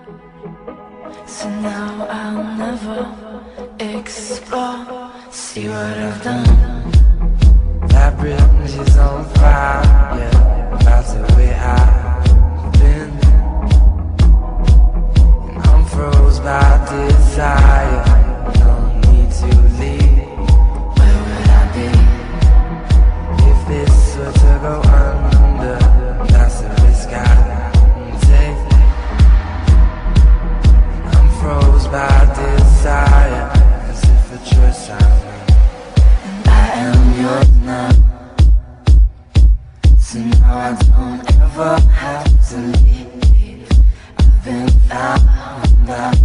So now I'll never explore. See what I've done. That bridge is on fire, yeah. That's the way I've been. And I'm froze by desire. No need to leave. Where would I be if this were to go under? That's the risk I take. I'm froze by desire, as if a choice I made. and I am yours now. So now I don't ever have to leave. I've been found out.